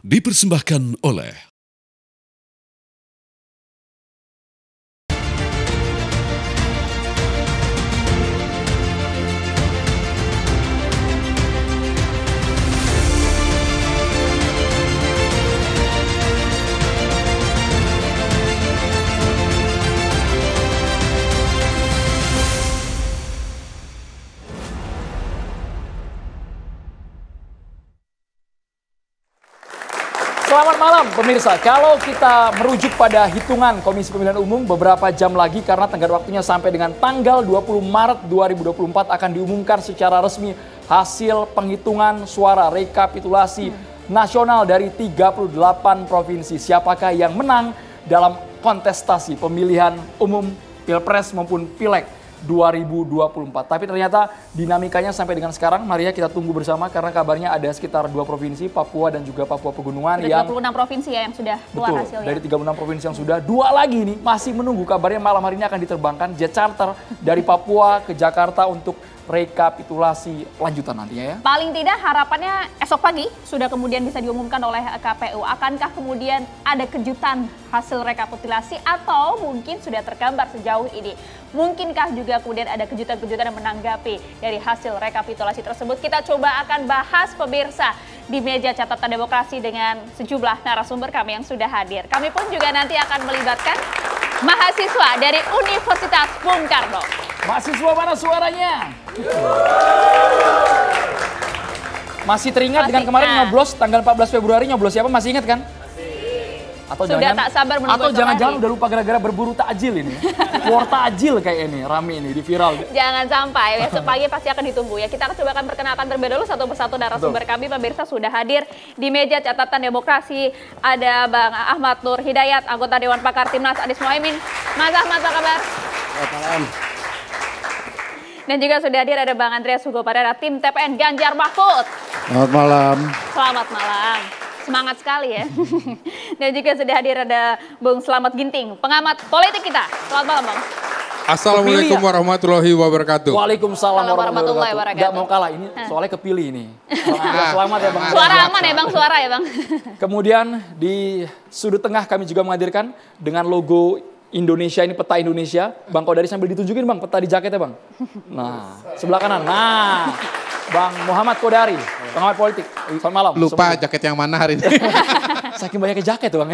Dipersembahkan oleh Selamat malam pemirsa, kalau kita merujuk pada hitungan Komisi Pemilihan Umum beberapa jam lagi karena tenggat waktunya sampai dengan tanggal 20 Maret 2024 akan diumumkan secara resmi hasil penghitungan suara rekapitulasi nasional dari 38 provinsi. Siapakah yang menang dalam kontestasi pemilihan umum Pilpres maupun Pileg 2024. Tapi ternyata dinamikanya sampai dengan sekarang, Maria, kita tunggu bersama karena kabarnya ada sekitar 2 provinsi, Papua dan juga Papua Pegunungan. Dari 36 provinsi ya yang sudah keluar hasilnya. Dari 36 provinsi yang sudah, 2 lagi nih masih menunggu, kabarnya malam hari ini akan diterbangkan jet charter dari Papua ke Jakarta untuk rekapitulasi lanjutan nantinya ya. Paling tidak harapannya esok pagi sudah kemudian bisa diumumkan oleh KPU. Akankah kemudian ada kejutan hasil rekapitulasi atau mungkin sudah tergambar sejauh ini? Mungkinkah juga kemudian ada kejutan-kejutan yang menanggapi dari hasil rekapitulasi tersebut? Kita coba akan bahas pemirsa di meja catatan demokrasi dengan sejumlah narasumber kami yang sudah hadir. Kami pun juga nanti akan melibatkan mahasiswa dari Universitas Bung Karno. Mahasiswa mana suaranya? Masih teringat dengan kemarin nyoblos tanggal 14 Februari nyoblos siapa? Masih ingat kan? Atau sudah tak sabar menunggu. Atau jangan-jangan udah lupa gara-gara berburu takjil ini. War takjil kayak ini, rame ini di viral. Jangan sampai, besok pagi pasti akan ditunggu ya. Kita coba akan perkenalkan terlebih dahulu satu persatu narasumber kami. Pemirsa sudah hadir di meja catatan demokrasi. Ada Bang Ahmad Nur Hidayat, anggota Dewan Pakar Timnas Anies Mohaimin. Mas Ahmad, apa kabar? Selamat malam. Dan juga sudah hadir ada Bang Andreas Hugo Parera, tim TPN Ganjar Mahfud. Selamat malam. Selamat malam. Semangat sekali ya. Dan juga sudah hadir ada Bung Slamet Ginting, pengamat politik kita. Selamat malam Bang. Assalamualaikum warahmatullahi wabarakatuh. Waalaikumsalam warahmatullahi wabarakatuh. Gak mau kalah ini, soalnya kepilih ini. Selamat ya Bang. Suara aman ya Bang, suara ya Bang. Kemudian di sudut tengah kami juga menghadirkan dengan logo Indonesia, ini peta Indonesia. Bang Kodari sambil ditunjukin Bang, peta di jaketnya Bang. Nah, sebelah kanan. Nah, Bang Muhammad Kodari, pengamat politik. Selamat malam. Lupa jaket yang mana hari ini. Saking banyaknya jaket tuh Bang.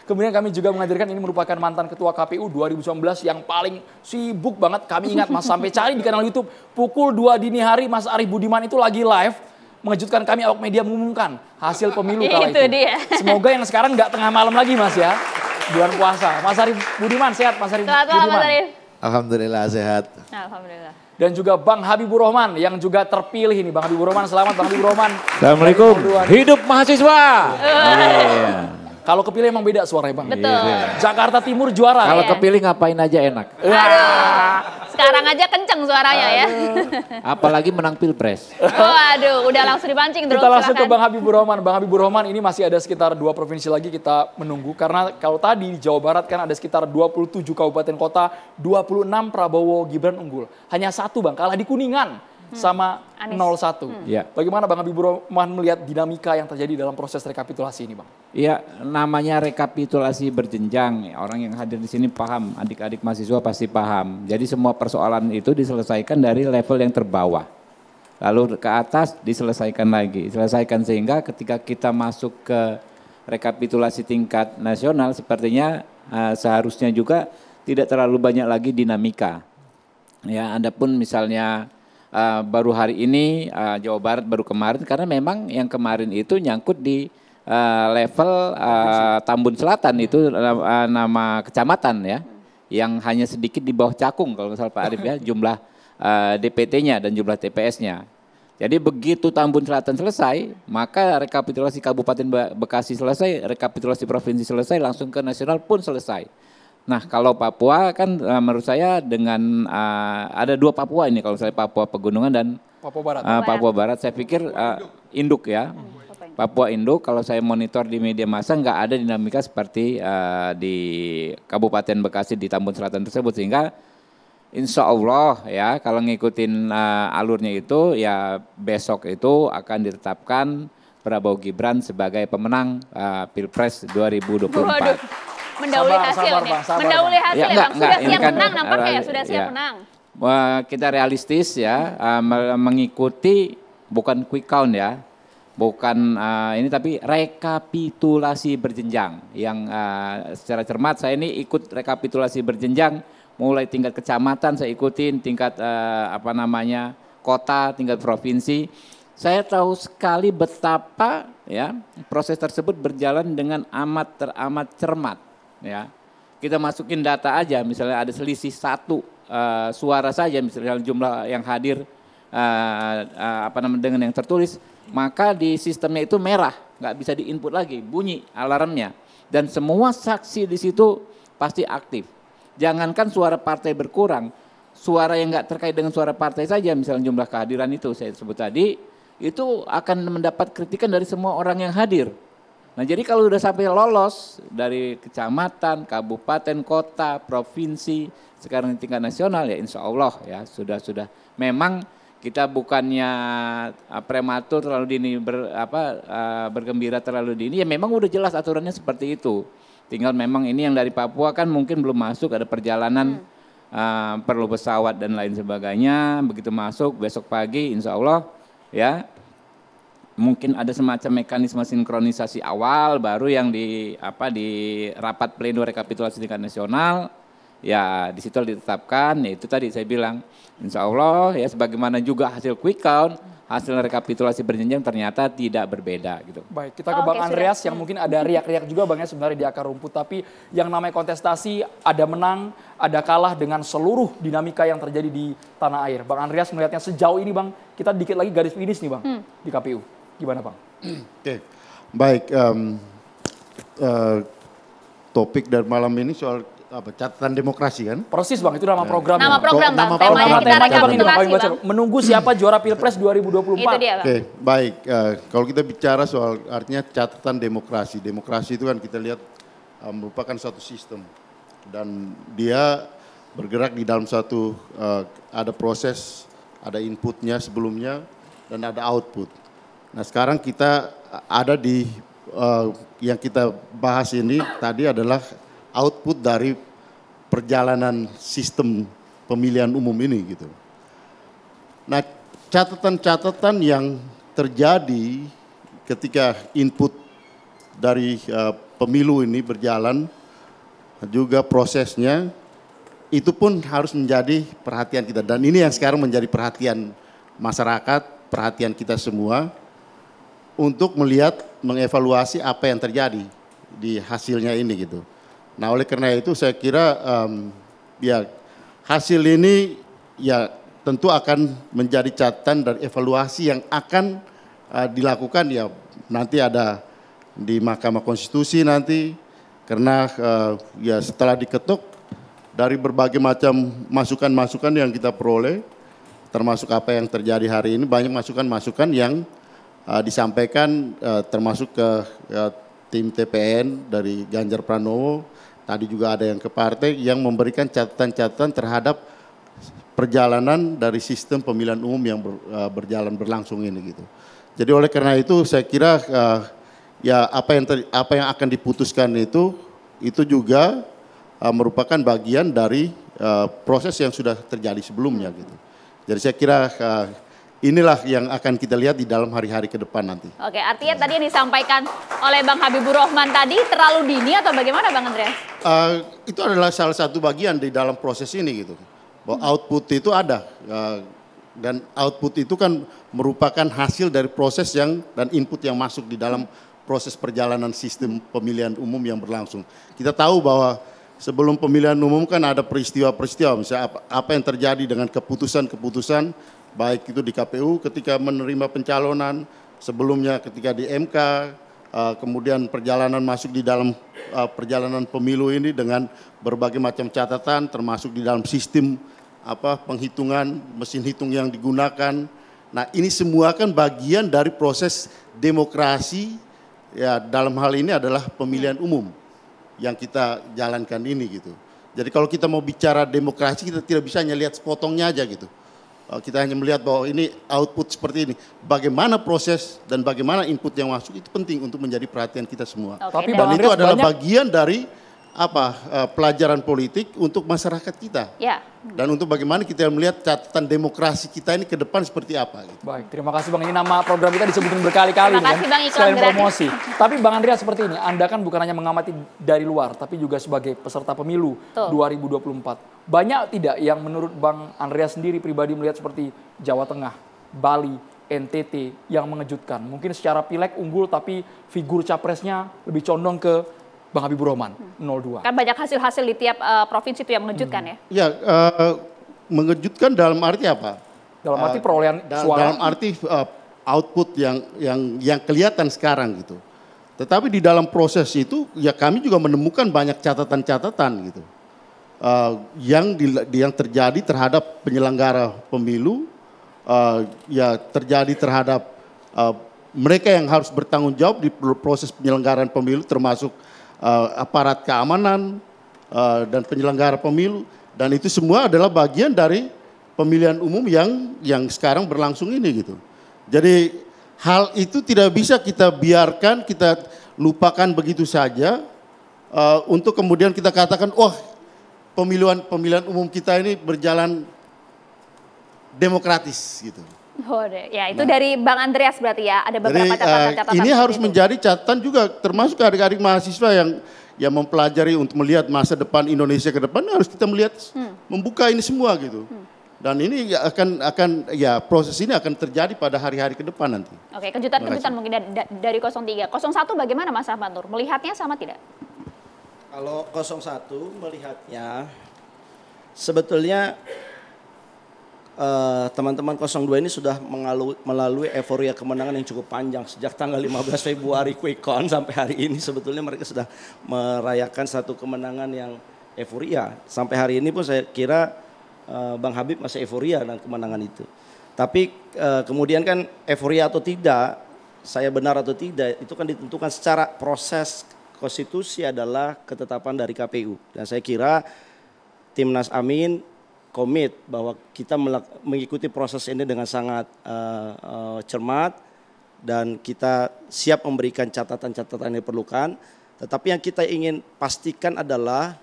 Kemudian kami juga menghadirkan ini merupakan mantan ketua KPU 2019 yang paling sibuk banget. Kami ingat Mas, sampai cari di kanal YouTube pukul 2 dini hari Mas Arief Budiman itu lagi live mengejutkan kami, awak media mengumumkan hasil pemilu kala itu. Dia. Semoga yang sekarang nggak tengah malam lagi Mas ya. Bulan puasa. Mas Arief Budiman sehat Mas Arief Budiman. Selamat Mas Arief. Alhamdulillah sehat. Alhamdulillah. Dan juga Bang Habibur Rahman yang juga terpilih ini. Bang Habibur Rahman, selamat Bang Habibur Rahman. Assalamualaikum. Hidup mahasiswa. Kalau kepilih emang beda suaranya Bang. Betul. Jakarta Timur juara. Kalau kepilih ngapain aja enak. Aduh, sekarang aja kenceng suaranya ya. Apalagi menang pilpres. Waduh, udah langsung dipancing terus. Kita langsung ke Bang Habibur Rahman. Bang Habibur Rahman, ini masih ada sekitar 2 provinsi lagi kita menunggu. Karena kalau tadi di Jawa Barat kan ada sekitar 27 kabupaten kota, 26 Prabowo Gibran unggul. Hanya 1 Bang, kalah di Kuningan sama Anies. 01. Ya. Bagaimana Bang Habibur Rahman melihat dinamika yang terjadi dalam proses rekapitulasi ini Bang? Iya, namanya rekapitulasi berjenjang. Orang yang hadir di sini paham, adik-adik mahasiswa pasti paham. Jadi semua persoalan itu diselesaikan dari level yang terbawah. Lalu ke atas diselesaikan lagi. Diselesaikan sehingga ketika kita masuk ke rekapitulasi tingkat nasional sepertinya seharusnya juga tidak terlalu banyak lagi dinamika. Ya, adapun misalnya baru hari ini Jawa Barat baru kemarin karena memang yang kemarin itu nyangkut di level Tambun Selatan itu nama kecamatan ya yang hanya sedikit di bawah Cakung kalau misal Pak Arief ya jumlah DPT-nya dan jumlah TPS-nya. Jadi begitu Tambun Selatan selesai maka rekapitulasi Kabupaten Bekasi selesai, rekapitulasi provinsi selesai, langsung ke nasional pun selesai. Nah kalau Papua kan menurut saya dengan ada 2 Papua ini kalau saya Papua Pegunungan dan Papua Barat. Papua Barat saya pikir induk ya. Papua induk kalau saya monitor di media massa nggak ada dinamika seperti di Kabupaten Bekasi di Tambun Selatan tersebut sehingga insya Allah ya kalau ngikutin alurnya itu ya besok itu akan ditetapkan Prabowo Gibran sebagai pemenang Pilpres 2024. Waduh, mendahului Sabar, hasil sabar, nih. Bang, sabar, Mendahului Bang. hasil Ya, ya, enggak, Bang. Sudah ini siap kan, menang nampaknya ya, sudah siap ya. menang. Kita realistis ya, mengikuti bukan quick count ya, bukan ini tapi rekapitulasi berjenjang yang secara cermat saya ini ikut rekapitulasi berjenjang mulai tingkat kecamatan saya ikutin, tingkat kota, tingkat provinsi. Saya tahu sekali betapa ya proses tersebut berjalan dengan teramat cermat ya. Kita masukin data aja, misalnya ada selisih 1 suara saja, misalnya jumlah yang hadir dengan yang tertulis, maka di sistemnya itu merah, nggak bisa diinput lagi, bunyi alarmnya, dan semua saksi di situ pasti aktif. Jangankan suara partai berkurang, suara yang nggak terkait dengan suara partai saja, misalnya jumlah kehadiran itu saya sebut tadi, itu akan mendapat kritikan dari semua orang yang hadir. Nah jadi kalau udah sampai lolos dari kecamatan, kabupaten, kota, provinsi, sekarang di tingkat nasional ya insya Allah ya sudah. Memang kita bukannya prematur terlalu dini bergembira terlalu dini, ya memang udah jelas aturannya seperti itu. Tinggal memang ini yang dari Papua kan mungkin belum masuk, ada perjalanan perlu pesawat dan lain sebagainya. Begitu masuk besok pagi insya Allah ya. Mungkin ada semacam mekanisme sinkronisasi awal baru yang di rapat pleno rekapitulasi tingkat nasional ya di situ ditetapkan, ya itu tadi saya bilang insya Allah ya sebagaimana juga hasil quick count, hasil rekapitulasi berjenjang ternyata tidak berbeda gitu. Baik, kita ke Bang Andreas yang mungkin ada riak-riak juga Bang ya sebenarnya di akar rumput, tapi yang namanya kontestasi ada menang, ada kalah dengan seluruh dinamika yang terjadi di tanah air. Bang Andreas melihatnya sejauh ini Bang, kita dikit lagi garis finish nih Bang di KPU. Gimana Bang? Oke, baik. Topik dari malam ini soal catatan demokrasi kan? Persis Bang, itu nama program. Nama program Bang, temanya kita rekapitulasi Bang. Menunggu siapa juara Pilpres 2024. Itu dia Bang. Oke, baik. Kalau kita bicara soal artinya catatan demokrasi. Demokrasi itu kan kita lihat merupakan satu sistem. Dan dia bergerak di dalam satu, ada proses, ada inputnya sebelumnya, dan ada output. Nah sekarang kita ada di yang kita bahas ini tadi adalah output dari perjalanan sistem pemilihan umum ini gitu. Nah catatan-catatan yang terjadi ketika input dari pemilu ini berjalan, juga prosesnya itu pun harus menjadi perhatian kita. Dan ini yang sekarang menjadi perhatian masyarakat, perhatian kita semua, untuk melihat, mengevaluasi apa yang terjadi di hasilnya ini gitu. Nah oleh karena itu saya kira ya hasil ini ya tentu akan menjadi catatan dan evaluasi yang akan dilakukan ya nanti ada di Mahkamah Konstitusi nanti, karena ya setelah diketuk dari berbagai macam masukan-masukan yang kita peroleh, termasuk apa yang terjadi hari ini, banyak masukan-masukan yang disampaikan termasuk ke tim TPN dari Ganjar Pranowo, tadi juga ada yang ke partai yang memberikan catatan-catatan terhadap perjalanan dari sistem pemilihan umum yang berlangsung ini gitu. Jadi oleh karena itu saya kira ya apa yang akan diputuskan itu juga merupakan bagian dari proses yang sudah terjadi sebelumnya gitu. Jadi saya kira inilah yang akan kita lihat di dalam hari-hari ke depan nanti. Oke, artinya tadi yang disampaikan oleh Bang Habibur Rahman tadi terlalu dini atau bagaimana Bang Andreas? Itu adalah salah satu bagian di dalam proses ini gitu. Bahwa output itu ada dan output itu kan merupakan hasil dari proses dan input yang masuk di dalam proses perjalanan sistem pemilihan umum yang berlangsung. Kita tahu bahwa sebelum pemilihan umum kan ada peristiwa-peristiwa, misalnya apa yang terjadi dengan keputusan-keputusan, baik itu di KPU ketika menerima pencalonan, sebelumnya ketika di MK, kemudian perjalanan masuk di dalam perjalanan pemilu ini dengan berbagai macam catatan, termasuk di dalam sistem penghitungan, mesin hitung yang digunakan. Nah ini semua kan bagian dari proses demokrasi, ya dalam hal ini adalah pemilihan umum yang kita jalankan ini gitu. Jadi kalau kita mau bicara demokrasi kita tidak bisa hanya lihat sepotongnya aja gitu. kita hanya melihat bahwa ini output seperti ini. Bagaimana proses dan bagaimana input yang masuk itu penting untuk menjadi perhatian kita semua. Tapi Dan Bang itu Andreas adalah banyak- bagian dari pelajaran politik untuk masyarakat kita. Ya. Dan untuk bagaimana kita melihat catatan demokrasi kita ini ke depan seperti apa. Gitu. Baik, terima kasih Bang. Ini nama program kita disebutin berkali-kali. Terima kasih, Bang, iklan Sekalian gratis. promosi. Tapi Bang Andreas seperti ini, Anda kan bukan hanya mengamati dari luar, tapi juga sebagai peserta pemilu Betul. 2024. Banyak tidak yang menurut Bang Andreas sendiri pribadi melihat seperti Jawa Tengah, Bali, NTT yang mengejutkan. Mungkin secara pileg unggul tapi figur capresnya lebih condong ke Bang Habibur Rahman, 02. Kan banyak hasil-hasil di tiap provinsi itu yang mengejutkan ya. Ya, mengejutkan dalam arti apa? Dalam arti perolehan suara. Dalam arti output yang kelihatan sekarang gitu. Tetapi di dalam proses itu ya kami juga menemukan banyak catatan-catatan gitu. Yang terjadi terhadap penyelenggara pemilu, ya terjadi terhadap mereka yang harus bertanggung jawab di proses penyelenggaraan pemilu, termasuk aparat keamanan dan penyelenggara pemilu, dan itu semua adalah bagian dari pemilihan umum yang sekarang berlangsung ini gitu. Jadi hal itu tidak bisa kita biarkan, kita lupakan begitu saja untuk kemudian kita katakan, wah pemilihan umum kita ini berjalan demokratis gitu. Oh, ya itu dari Bang Andreas berarti ya, ada beberapa Jadi catatan-catatan. ini seperti harus itu. menjadi catatan juga, termasuk adik-adik mahasiswa yang mempelajari untuk melihat masa depan Indonesia ke depan, harus kita melihat membuka ini semua gitu. Dan ini akan proses ini akan terjadi pada hari-hari ke depan nanti. Oke, kejutan-kejutan mungkin dari 03. 01 bagaimana Mas Ahmad Nur? Melihatnya sama tidak? Kalau 01 melihatnya sebetulnya teman-teman 02 ini sudah melalui euforia kemenangan yang cukup panjang sejak tanggal 15 Februari quick count sampai hari ini. Sebetulnya mereka sudah merayakan satu kemenangan yang euforia. Sampai hari ini pun saya kira Bang Habib masih euforia dengan kemenangan itu. Tapi kemudian kan euforia atau tidak, saya benar atau tidak, itu kan ditentukan secara proses konstitusi adalah ketetapan dari KPU. Dan saya kira Timnas Amin komit bahwa kita mengikuti proses ini dengan sangat cermat dan kita siap memberikan catatan-catatan yang diperlukan. Tetapi yang kita ingin pastikan adalah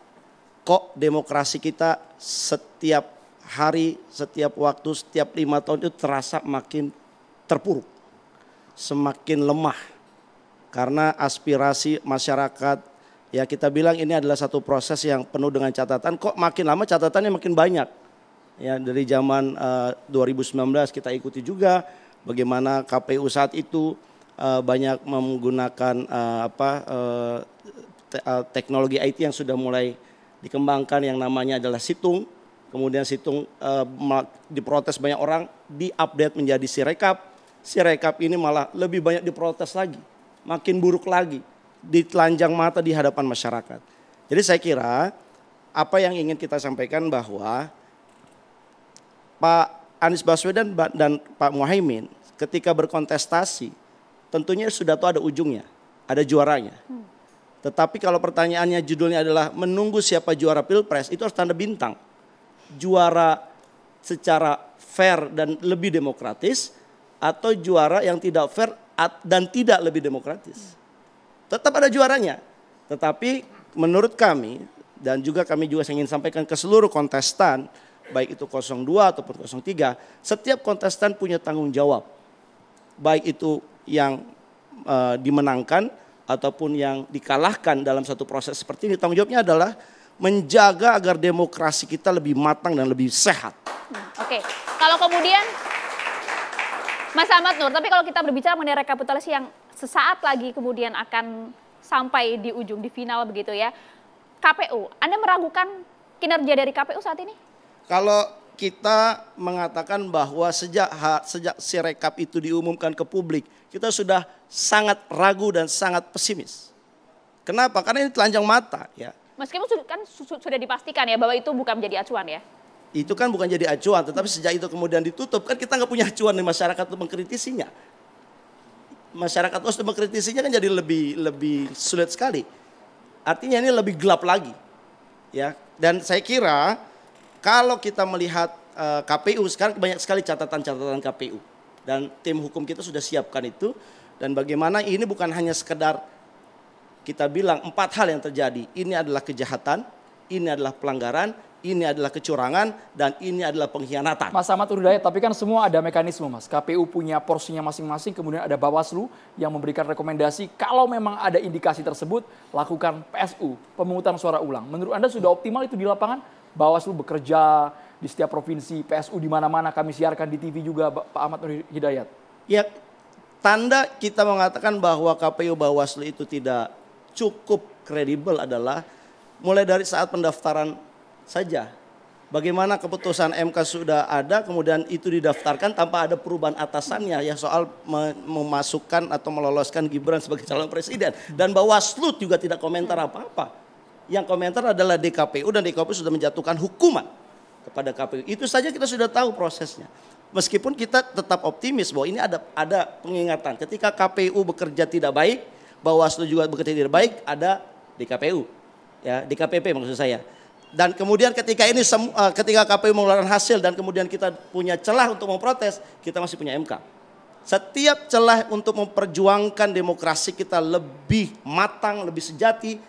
kok demokrasi kita setiap hari, setiap waktu, setiap 5 tahun itu terasa makin terpuruk, semakin lemah. Karena aspirasi masyarakat, ya kita bilang ini adalah satu proses yang penuh dengan catatan, kok makin lama catatannya makin banyak. Ya, dari zaman 2019 kita ikuti juga bagaimana KPU saat itu banyak menggunakan teknologi IT yang sudah mulai dikembangkan yang namanya adalah situng. Kemudian situng diprotes banyak orang, diupdate menjadi Sirekap. Sirekap ini malah lebih banyak diprotes lagi, makin buruk lagi, ditelanjang mata di hadapan masyarakat. Jadi saya kira apa yang ingin kita sampaikan bahwa Pak Anies Baswedan dan Pak Muhaimin ketika berkontestasi tentunya sudah tahu ada ujungnya, ada juaranya. Tetapi kalau pertanyaannya judulnya adalah menunggu siapa juara Pilpres, itu harus tanda bintang. Juara secara fair dan lebih demokratis atau juara yang tidak fair dan tidak lebih demokratis. Tetap ada juaranya. Tetapi menurut kami dan juga kami juga ingin sampaikan ke seluruh kontestan, baik itu 02 ataupun 03, setiap kontestan punya tanggung jawab. Baik itu yang dimenangkan ataupun yang dikalahkan dalam satu proses seperti ini. Tanggung jawabnya adalah menjaga agar demokrasi kita lebih matang dan lebih sehat. Oke, kalau kemudian Mas Ahmad Nur, tapi kalau kita berbicara mengenai rekapitulasi yang sesaat lagi kemudian akan sampai di ujung, di final begitu ya. KPU, Anda meragukan kinerja dari KPU saat ini? Kalau kita mengatakan bahwa sejak Sirekap itu diumumkan ke publik, kita sudah sangat ragu dan sangat pesimis. Kenapa? Karena ini telanjang mata ya. Meskipun kan sudah dipastikan ya bahwa itu bukan menjadi acuan ya. Itu kan bukan jadi acuan, tetapi sejak itu kemudian ditutup, kan kita nggak punya acuan di masyarakat untuk mengkritisinya. Masyarakat untuk mengkritisinya kan jadi lebih sulit sekali. Artinya ini lebih gelap lagi. Ya. Dan saya kira kalau kita melihat KPU, sekarang banyak sekali catatan-catatan KPU. Dan tim hukum kita sudah siapkan itu. Dan bagaimana ini bukan hanya sekedar kita bilang 4 hal yang terjadi. Ini adalah kejahatan, ini adalah pelanggaran, ini adalah kecurangan, dan ini adalah pengkhianatan. Mas Ahmad Nurhidayat, tapi kan semua ada mekanisme, Mas. KPU punya porsinya masing-masing, kemudian ada Bawaslu yang memberikan rekomendasi kalau memang ada indikasi tersebut, lakukan PSU, pemungutan suara ulang. Menurut Anda sudah optimal itu di lapangan? Bawaslu bekerja di setiap provinsi, PSU di mana-mana, kami siarkan di TV juga, Pak Ahmad Nurhidayat. Ya, tanda kita mengatakan bahwa KPU Bawaslu itu tidak cukup kredibel adalah mulai dari saat pendaftaran saja. Bagaimana keputusan MK sudah ada, kemudian itu didaftarkan tanpa ada perubahan atasannya ya soal memasukkan atau meloloskan Gibran sebagai calon presiden. Dan Bawaslu juga tidak komentar apa-apa. Yang komentar adalah DKPU, dan DKPU sudah menjatuhkan hukuman kepada KPU. Itu saja kita sudah tahu prosesnya. Meskipun kita tetap optimis bahwa ini ada pengingatan. Ketika KPU bekerja tidak baik, Bawaslu juga bekerja tidak baik, ada DKPU. Ya, DKPP maksud saya. Dan kemudian ketika KPU mengeluarkan hasil dan kemudian kita punya celah untuk memprotes, kita masih punya MK. Setiap celah untuk memperjuangkan demokrasi kita lebih matang, lebih sejati,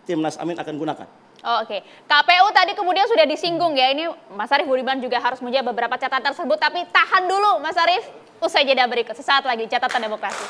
Timnas Amin akan gunakan. Oh, oke. KPU tadi kemudian sudah disinggung ya, ini Mas Arief Budiman juga harus menjawab beberapa catatan tersebut, tapi tahan dulu Mas Arief, usai jeda berikut, sesaat lagi catatan demokrasi.